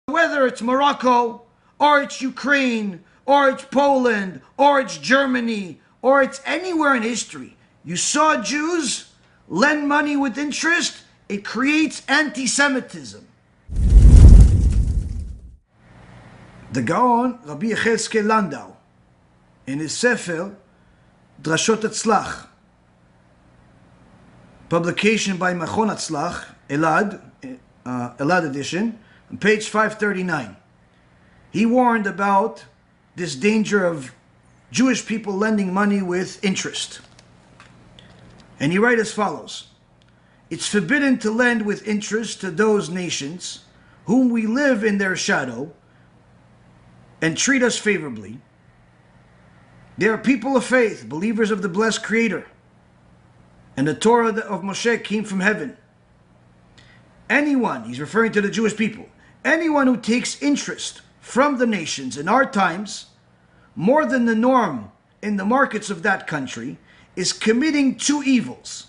Whether it's Morocco, or it's Ukraine, or it's Poland, or it's Germany, or it's anywhere in history, you saw Jews lend money with interest, it creates anti-Semitism. The Gaon, Rabbi Yaron Reuven, in his Sefer, Drashot Tzlach, publication by Machon Tzlach, Elad edition, on page 539. He warned about this danger of Jewish people lending money with interest. And he writes as follows: it's forbidden to lend with interest to those nations whom we live in their shadow and treat us favorably. They are people of faith, believers of the blessed Creator, and the Torah of Moshe came from heaven. Anyone, he's referring to the Jewish people, anyone who takes interest from the nations in our times, more than the norm in the markets of that country, is committing two evils.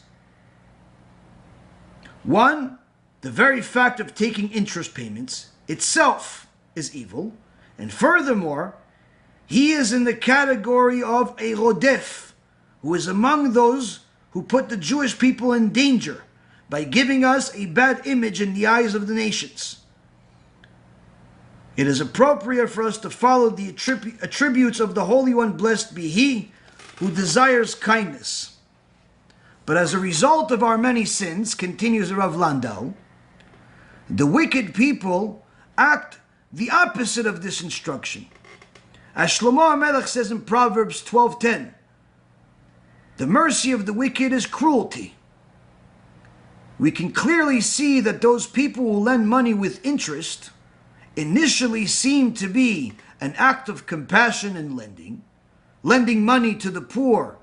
One, the very fact of taking interest payments itself is evil, and furthermore, he is in the category of a rodef, who is among those who put the Jewish people in danger by giving us a bad image in the eyes of the nations. It is appropriate for us to follow the attributes of the Holy One, blessed be He, who desires kindness. But as a result of our many sins, continues Rav Landau, the wicked people act the opposite of this instruction. As Shlomo HaMelech says in Proverbs 12:10, the mercy of the wicked is cruelty. We can clearly see that those people who lend money with interest initially seem to be an act of compassion and lending money to the poor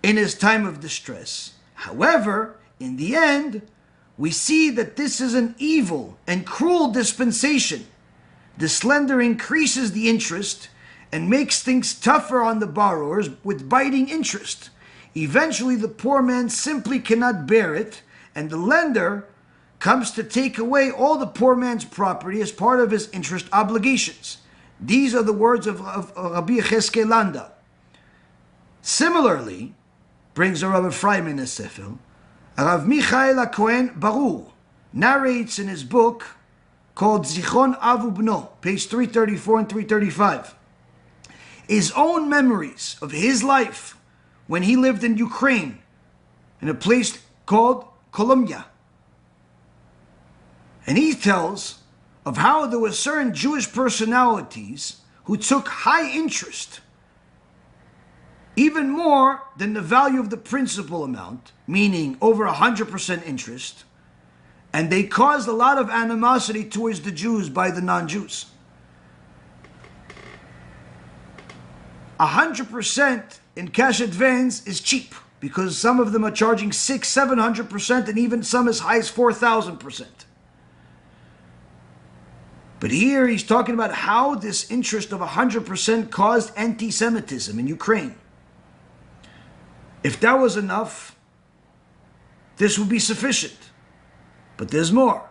in his time of distress. However, in the end, we see that this is an evil and cruel dispensation. This lender increases the interest and makes things tougher on the borrowers with biting interest. Eventually, the poor man simply cannot bear it, and the lender comes to take away all the poor man's property as part of his interest obligations. These are the words of Rabbi Yaron Reuven. Similarly, brings the Rabbi Ephraim in his Sefer, Rav Michael HaKohen Baruch narrates in his book called Zichron Av Ubno, page 334 and 335, his own memories of his life when he lived in Ukraine, in a place called Columbia. And he tells of how there were certain Jewish personalities who took high interest, even more than the value of the principal amount, meaning over 100% interest, and they caused a lot of animosity towards the Jews by the non-Jews. 100% in cash advance is cheap, because some of them are charging 600-700%, and even some as high as 4,000%. But here he's talking about how this interest of 100% caused anti-Semitism in Ukraine. If that was enough, this would be sufficient. But there's more.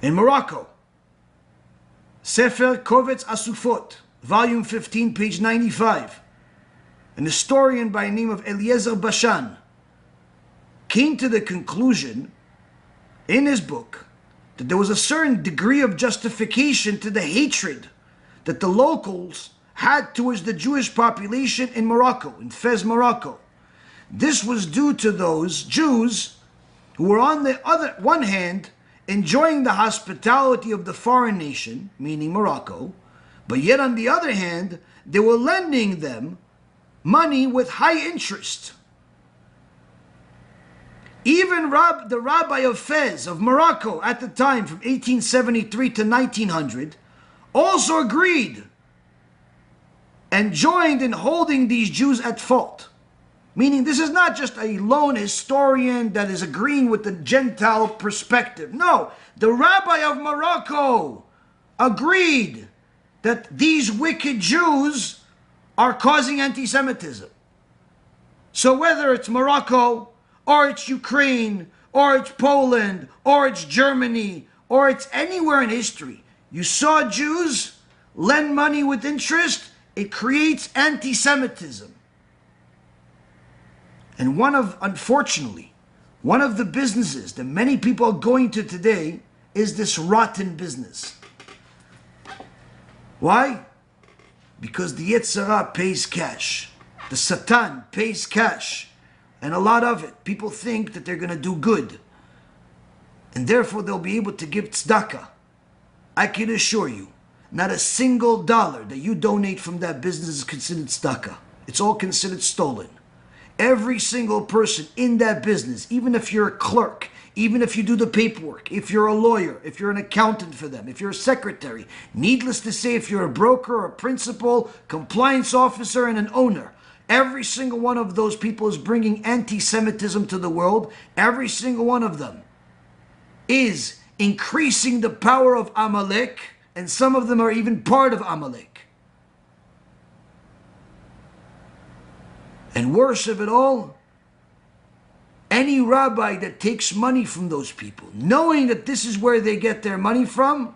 In Morocco, Sefer Kovetz Asufot, volume 15, page 95, an historian by the name of Eliezer Bashan came to the conclusion in his book that there was a certain degree of justification to the hatred that the locals had towards the Jewish population in Morocco, in Fez, Morocco. This was due to those Jews who were on the other one hand enjoying the hospitality of the foreign nation, meaning Morocco, but yet on the other hand, they were lending them money with high interest. Even the rabbi of Fez, of Morocco at the time, from 1873 to 1900, also agreed and joined in holding these Jews at fault. Meaning this is not just a lone historian that is agreeing with the Gentile perspective. No, the rabbi of Morocco agreed that these wicked Jews are causing anti-Semitism. So whether it's Morocco, or it's Ukraine, or it's Poland, or it's Germany, or it's anywhere in history, you saw Jews lend money with interest, it creates anti-Semitism. And unfortunately, one of the businesses that many people are going to today is this rotten business. Why? Because the Yetzer Hara pays cash. The Satan pays cash. And a lot of it. People think that they're going to do good. And therefore they'll be able to give tzedakah. I can assure you, not a single dollar that you donate from that business is considered tzedakah. It's all considered stolen. Every single person in that business, even if you're a clerk, even if you do the paperwork, if you're a lawyer, if you're an accountant for them, if you're a secretary, needless to say, if you're a broker, a principal, compliance officer, and an owner, every single one of those people is bringing anti-Semitism to the world. Every single one of them is increasing the power of Amalek, and some of them are even part of Amalek. And worse of it all, any rabbi that takes money from those people, knowing that this is where they get their money from,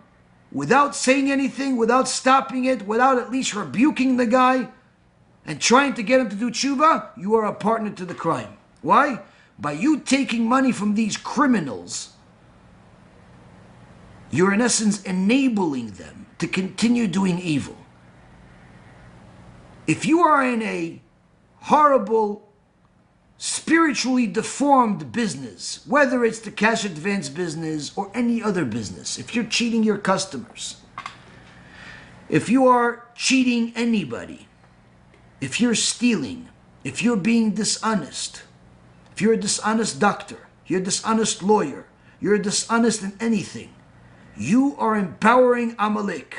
without saying anything, without stopping it, without at least rebuking the guy and trying to get him to do tshuva, you are a partner to the crime. Why? By you taking money from these criminals, you're in essence enabling them to continue doing evil. If you are in a horrible, spiritually deformed business, whether it's the cash advance business or any other business, if you're cheating your customers, if you are cheating anybody, if you're stealing, if you're being dishonest, if you're a dishonest doctor, you're a dishonest lawyer, you're dishonest in anything, you are empowering Amalek.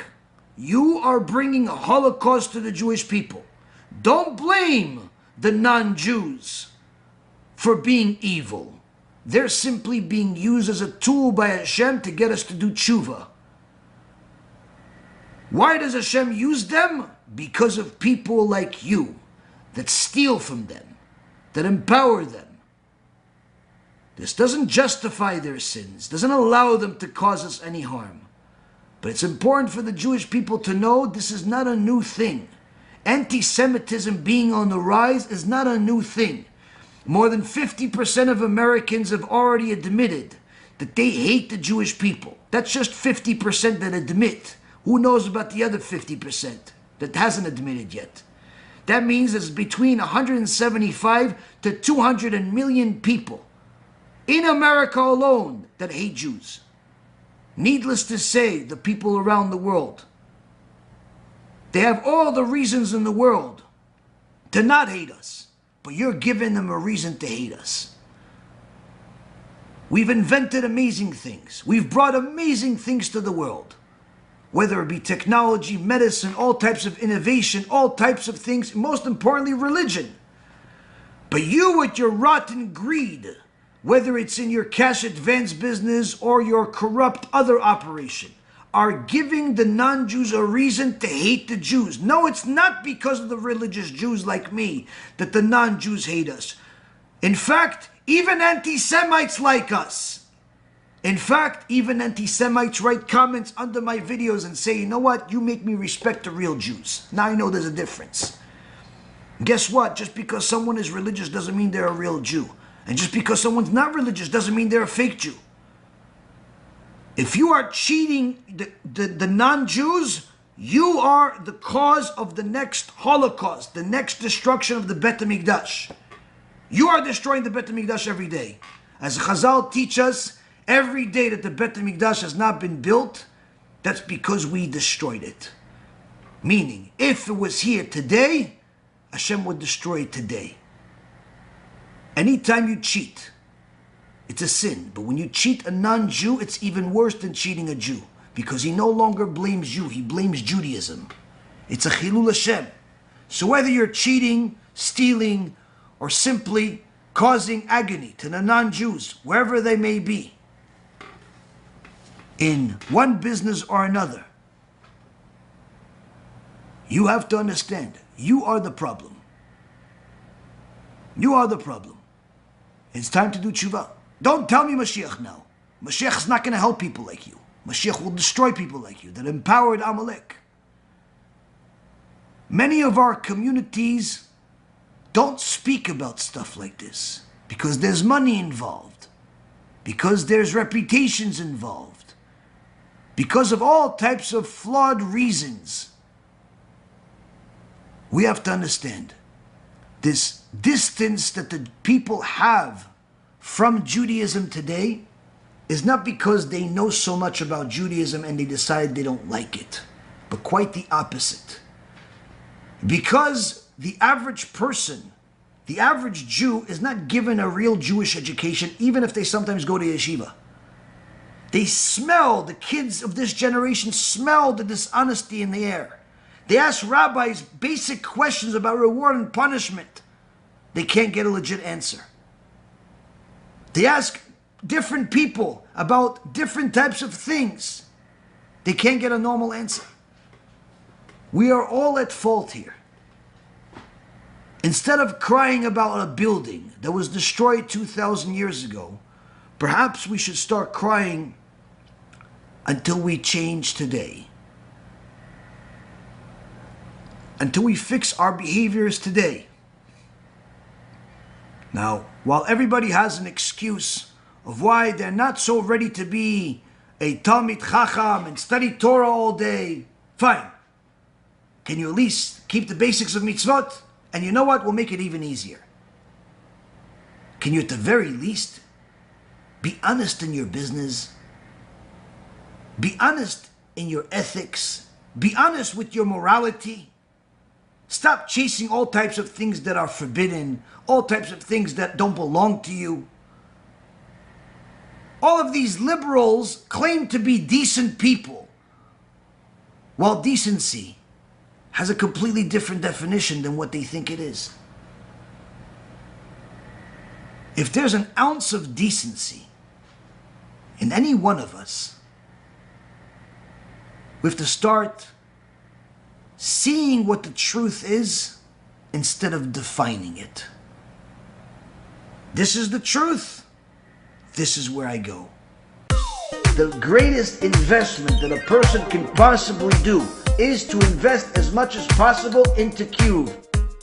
You are bringing a Holocaust to the Jewish people. Don't blame the non-Jews for being evil. They're simply being used as a tool by Hashem to get us to do tshuva. Why does Hashem use them? Because of people like you that steal from them, that empower them. This doesn't justify their sins, doesn't allow them to cause us any harm. But it's important for the Jewish people to know this is not a new thing. Anti-Semitism being on the rise is not a new thing. More than 50% of Americans have already admitted that they hate the Jewish people. That's just 50% that admit. Who knows about the other 50% that hasn't admitted yet? That means there's between 175 to 200 million people in America alone that hate Jews. Needless to say, the people around the world, they have all the reasons in the world to not hate us, but you're giving them a reason to hate us. We've invented amazing things. We've brought amazing things to the world. Whether it be technology, medicine, all types of innovation, all types of things, most importantly, religion. But you with your rotten greed, whether it's in your cash advance business or your corrupt other operation, are giving the non-Jews a reason to hate the Jews. No, it's not because of the religious Jews like me that the non-Jews hate us. In fact, even anti-Semites like us. In fact, even anti-Semites write comments under my videos and say, you know what, you make me respect the real Jews. Now I know there's a difference. Guess what? Just because someone is religious doesn't mean they're a real Jew. And just because someone's not religious doesn't mean they're a fake Jew. If you are cheating the non-Jews, you are the cause of the next Holocaust, the next destruction of the Bet HaMikdash. You are destroying the Bet HaMikdash every day. As Chazal teach us, every day that the Bet HaMikdash has not been built, that's because we destroyed it. Meaning, if it was here today, Hashem would destroy it today. Anytime you cheat, it's a sin. But when you cheat a non-Jew, it's even worse than cheating a Jew. Because he no longer blames you, he blames Judaism. It's a Chillul HaShem. So whether you're cheating, stealing, or simply causing agony to the non-Jews, wherever they may be, in one business or another, you have to understand, you are the problem. You are the problem. It's time to do tshuva. Don't tell me Mashiach no. Mashiach is not going to help people like you. Mashiach will destroy people like you that empowered Amalek. Many of our communities don't speak about stuff like this because there's money involved, because there's reputations involved, because of all types of flawed reasons. We have to understand this distance that the people have from Judaism today is not because they know so much about Judaism and they decide they don't like it, but quite the opposite. Because the average person, the average Jew, is not given a real Jewish education, even if they sometimes go to Yeshiva. They smell, the kids of this generation smell the dishonesty in the air. They ask rabbis basic questions about reward and punishment. They can't get a legit answer. They ask different people about different types of things. They can't get a normal answer. We are all at fault here. Instead of crying about a building that was destroyed 2,000 years ago, perhaps we should start crying until we change today. Until we fix our behaviors today. Now, while everybody has an excuse of why they're not so ready to be a Talmid Chacham and study Torah all day, fine. Can you at least keep the basics of mitzvot? And you know what? We'll make it even easier. Can you at the very least be honest in your business? Be honest in your ethics? Be honest with your morality? Stop chasing all types of things that are forbidden, all types of things that don't belong to you. All of these liberals claim to be decent people, while decency has a completely different definition than what they think it is. If there's an ounce of decency in any one of us, we have to start seeing what the truth is instead of defining it. This is the truth. This is where I go. The greatest investment that a person can possibly do is to invest as much as possible into Cube.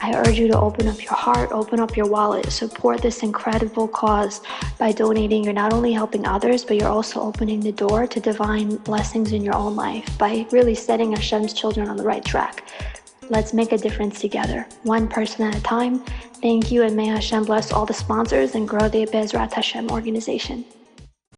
I urge you to open up your heart, open up your wallet, support this incredible cause by donating. You're not only helping others, but you're also opening the door to divine blessings in your own life by really setting Hashem's children on the right track. Let's make a difference together, one person at a time. Thank you, and may Hashem bless all the sponsors and grow the Bezrat Hashem organization.